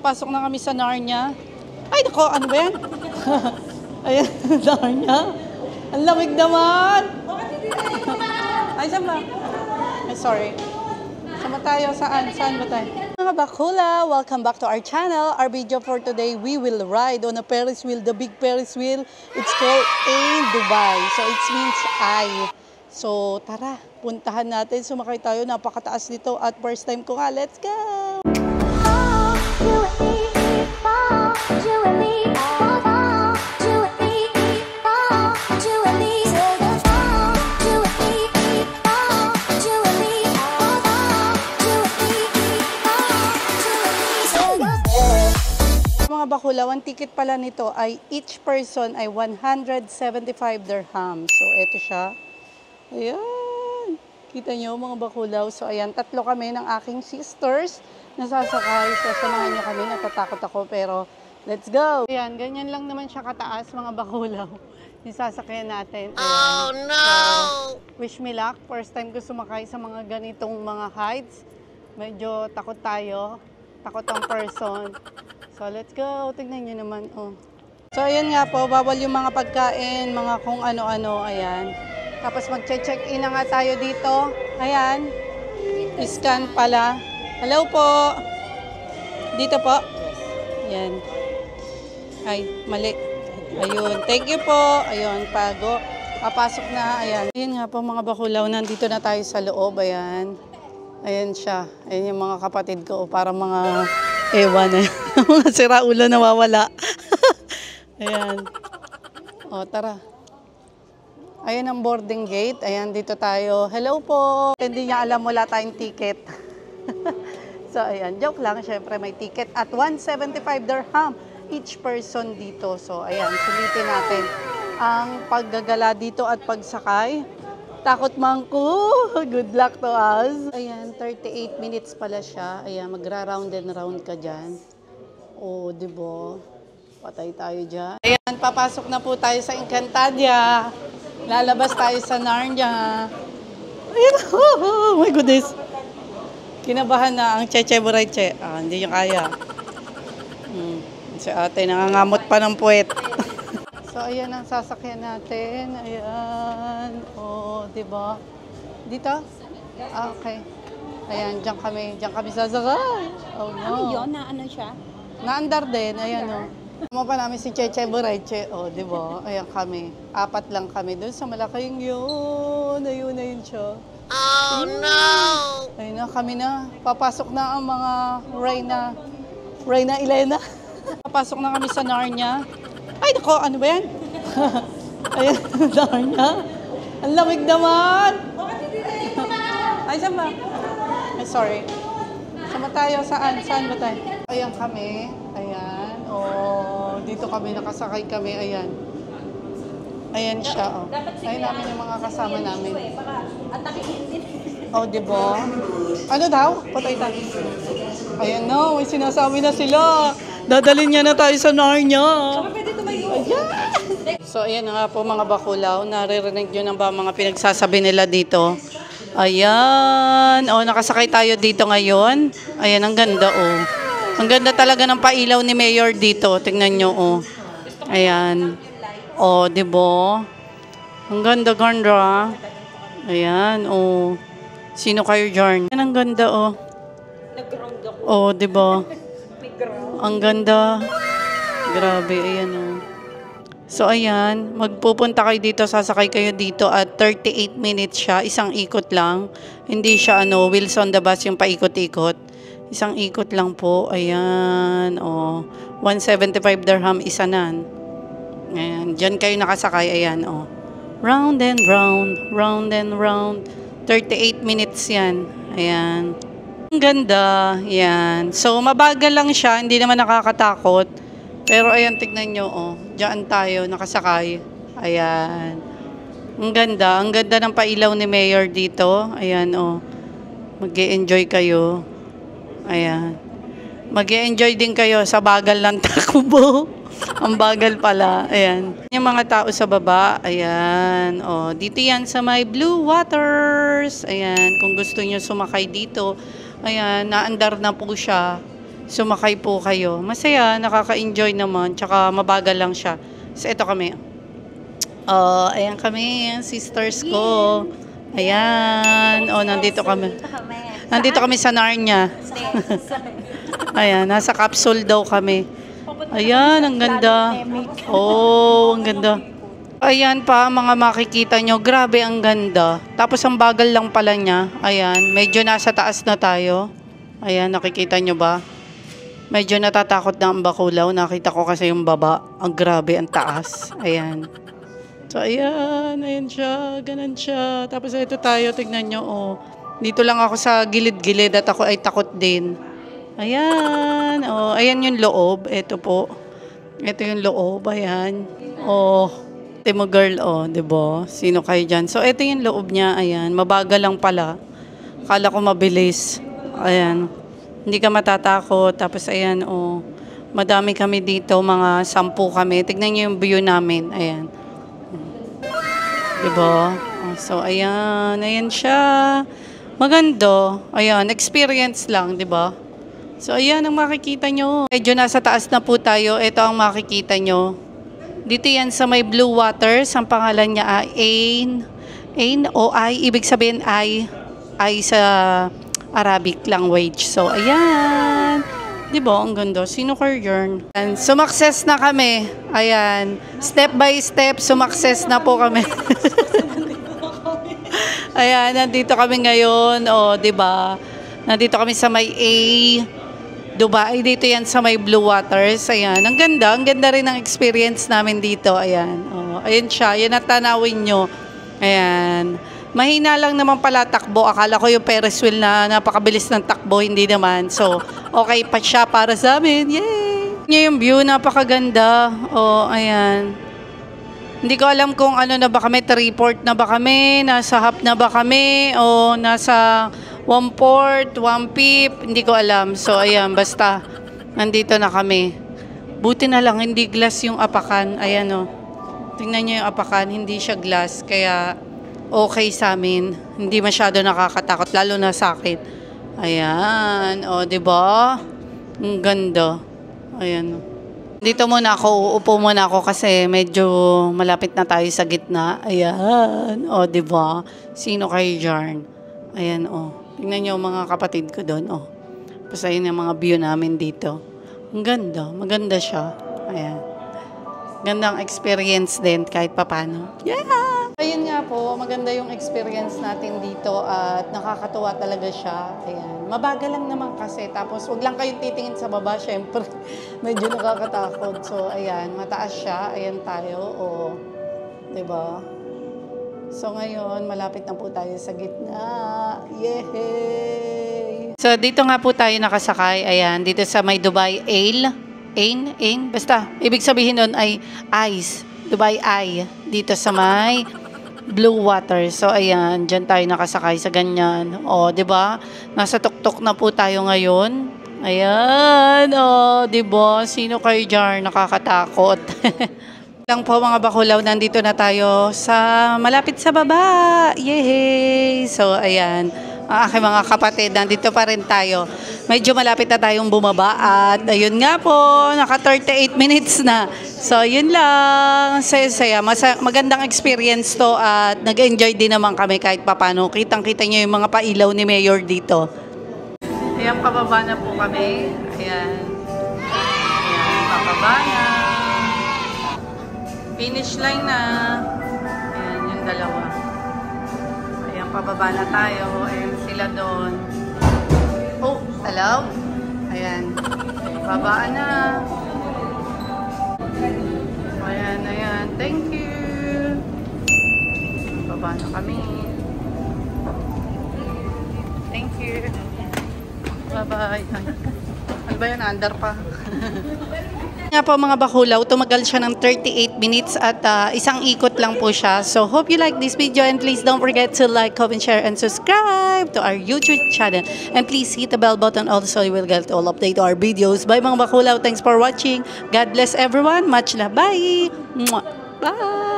Pasok na kami sa Narnia. Ay, nako, ano ba yan? Ayan, Narnia. Ang lamig naman. Ay, saan ba? Ay, sorry. Sama tayo, saan? Saan ba tayo? Mga bakula, welcome back to our channel. Our video for today, we will ride on a Ferris wheel, the big Ferris wheel. It's called in Dubai. So, it means I. So, tara, puntahan natin. Sumakay tayo, napakataas dito at first time ko nga. Let's go! Mga bakula, one ticket pala nito ay each person ay 175 dirham. So, eto siya. Ayan. Kita nyo mga bakulaw. So, ayan, tatlo kami ng aking sisters na sasakay. So, samahan niyo kami. Natatakot ako pero let's go. Ayan, ganyan lang naman siya kataas mga bakulaw. Yung sasakyan natin. Ayan. Oh, no! So, wish me luck. First time ko sumakay sa mga ganitong mga heights. Medyo takot tayo. Takot ang person. So, let's go. Tignan nyo naman. Oh. So, ayan nga po. Bawal yung mga pagkain, mga kung ano-ano. Ayan. Tapos mag-check-in na nga tayo dito. Ayan. Scan pala. Hello po. Dito po. Ayan. Ay, mali. Ayun. Thank you po. Ayun, pago. Papasok na. Ayan. Ayan nga po mga bakulaw. Nandito na tayo sa loob. Ayan. Ayan siya. Ayan yung mga kapatid ko. Parang mga ewan eh. Mga siraulo nawawala. Ayan. O, tara. Ayan ang boarding gate. Ayan, dito tayo. Hello po. Hindi niya alam wala tayong ticket. So, ayan. Joke lang. Siyempre, may ticket at 175 dirham each person dito. So, ayan. Sulitin natin ang paggagala dito at pagsakay. Takot man ko. Good luck to us. Ayan, 38 minutes pala siya. Ayan, magra-round and round ka dyan. O, diba? Patay tayo dyan. Ayan, papasok na po tayo sa Encantadia. Lalabas tayo sa Narnia. Ayan, oh my goodness. Kinabahan na ang Cheche Borayche. Hindi niya kaya. Si ate nangangamot pa ng puwet. So, ayan ang sasakyan natin. Ayan. O, diba? Dito? Okay. Ayan, diyan kami sasakay. Oh, no. Ano yun? Na ano siya? Naandar din. Ayan, o. Tama pa namin si Cheche Borayche. O, diba? Ayan kami. 4 lang kami doon sa malaking yun. Ayun siya. Oh, no! Ayun na, kami na. Papasok na ang mga Reyna Elena. Papasok na kami sa Narnia. Ay, nako, ano ba yan? Ayan, Narnia. Ang lamig naman. Ay, saan ba? Ay, sorry. Sama tayo, saan? Saan ba tayo? Ayan kami. Ayan. Oh, dito kami, nakasakay kami. Ayan. Ayan siya, oh. Ayan namin yung mga kasama namin. Oh, diba? Ano daw? Patay tayo. Ayan na, may sinasabi na sila. Dadalhin niya na tayo sa Narnia. Ayan. So, ayan nga po mga bakulaw. Naririnig nyo na ba mga pinagsasabi nila dito? Ayan. O, nakasakay tayo dito ngayon. Ayan, ang ganda, oh. Ang ganda talaga ng pailaw ni Mayor dito. Tingnan nyo, oh. Ayan. O, diba? Ang ganda-ganda. Ayan, oh. Sino kayo dyan? Ayan, ang ganda, oh. O, diba? Ang ganda. Grabe, ayan, oh. So, ayan, magpupunta kayo dito, sasakay kayo dito at 38 minutes siya, isang ikot lang. Hindi siya, wheels on the bus yung paikot-ikot. Isang ikot lang po, ayan, oh. 175 dirham, isa nan. Ayan, dyan kayo nakasakay, ayan, oh. Round and round, round and round. 38 minutes yan, ayan. Ang ganda, ayan. So, mabagal lang siya, hindi naman nakakatakot. Pero ayan, tignan nyo, oh. Diyan tayo, nakasakay. Ayan. Ang ganda ng pailaw ni Mayor dito. Ayan, oh. Mag-e-enjoy kayo. Ayan. Mag-e-enjoy din kayo sa bagal ng takbo. Ang bagal pala. Ayan. Yung mga tao sa baba. Ayan. Oh, dito yan sa may Blue Waters. Ayan. Kung gusto nyo sumakay dito. Ayan. Naandar na po siya. sumakay po kayo. Masaya, nakaka-enjoy naman, tsaka mabagal lang siya. So, ito kami. Ayan kami, sisters ko. Ayan. Nandito kami. Nandito kami sa Narnia. Ayan, nasa capsule daw kami. Ayan, ang ganda. Ang ganda. Ayan pa, mga makikita nyo. Grabe, ang ganda. Tapos, ang bagal lang pala niya. Ayan, medyo nasa taas na tayo. Ayan, nakikita nyo ba? Medyo natatakot na ang bakulaw. Nakita ko kasi yung baba. Ang grabe, ang taas. Ayan. So, ayan. Ayan siya. Ganon siya. Tapos, ito tayo. Tignan nyo. Dito lang ako sa gilid-gilid at ako ay takot din. Ayan. Ayan yung loob. Ito po. Ito yung loob. Ayan. Timo girl, diba? Sino kayo dyan? So, ito yung loob niya. Ayan. Mabagal lang pala. Akala ko mabilis. Ayan. Hindi ka matatakot. Tapos, ayan, madami kami dito. Mga 10 kami. Tignan nyo yung view namin. Ayan. Diba? So, ayan. Ayan siya. Maganda. Ayan. Experience lang, diba? So, ayan ang makikita nyo. Medyo nasa taas na po tayo. Ito ang makikita nyo. Dito yan sa may Blue Waters. Ang pangalan niya ay Ain o Ay. Ibig sabihin ay sa Arabic language. So, ayan. Diba? Ang ganda. Sino kayo yun? Sumakses na kami. Ayan. Step by step, sumakses na po kami. Ayan, nandito kami ngayon. Diba? Nandito kami sa may Dubai, dito yan sa may Blue Waters. Ayan, ang ganda rin ang experience namin dito. Ayan, ayan siya, yan ang tanawin nyo. Ayan, mahina lang naman pala takbo. Akala ko yung Ferris wheel na napakabilis ng takbo, hindi naman. So, okay pa siya para sa amin. Yay! Yung view, napakaganda. Ayan. Hindi ko alam kung ano na ba kami, 3/4 na ba kami, nasa half na ba kami, o nasa 1/4, 1/5, hindi ko alam. So, ayan, basta, nandito na kami. Buti na lang, hindi glass yung apakan. Ayan, tingnan nyo yung apakan, hindi siya glass, kaya okay sa amin. Hindi masyado nakakatakot, lalo na sa akin. Ayan, diba? Ang ganda. Ayan, dito muna ako, uupo muna ako kasi medyo malapit na tayo sa gitna. Ayan, diba? Sino kayo dyan? Ayan, tingnan nyo mga kapatid ko doon, Tapos ayun yung mga view namin dito. Ang ganda, maganda siya. Ayan. Gandang experience din kahit papano. Yeah! Ayun nga po, maganda yung experience natin dito at nakakatuwa talaga siya. Ayan. Mabagal lang naman kasi. Tapos wag lang kayong titingin sa baba, syempre. Medyo nakakatakot. So, ayan, mataas siya. Ayan tayo. Diba? So, ngayon, malapit na po tayo sa gitna. Yay! So, dito nga po tayo nakasakay. Ayan, dito sa may Dubai Ain, basta. Ibig sabihin nun ay Eyes. Dubai Eye. Dito sa may Blue Water. So, ayan, dyan tayo nakasakay sa ganyan. Diba? Nasa tuktok na po tayo ngayon. Ayan, diba? Sino kayo dyan? Nakakatakot. Lang po mga bakulaw, nandito na tayo sa malapit sa baba. Yay! So, ayan. Ang aking mga kapatid, nandito pa rin tayo. Medyo malapit na tayong bumaba at ayun nga po, naka 38 minutes na. So, yun lang. Saya-saya. Magandang experience to at nag-enjoy din naman kami kahit papano. Kitang-kita nyo yung mga pailaw ni Mayor dito. Ayan, pababa na po kami. Ayan. Ayan, pababa na. Finish line na. Ayan, yung dalawa. Ayan, pababa na tayo. Ayan, sila doon. Hello? Ayan. Babaan na. Ayan. Thank you. Baba na kami. Thank you. Bye-bye. Ano ba yun? Under pa. Nga po mga bakulaw, tumagal siya ng 38 minutes at isang ikot lang po siya. So, hope you like this video and please don't forget to like, comment, share, and subscribe to our YouTube channel. And please hit the bell button also you will get all update our videos. Bye mga bakulaw. Thanks for watching. God bless everyone. Much love. Bye. Bye.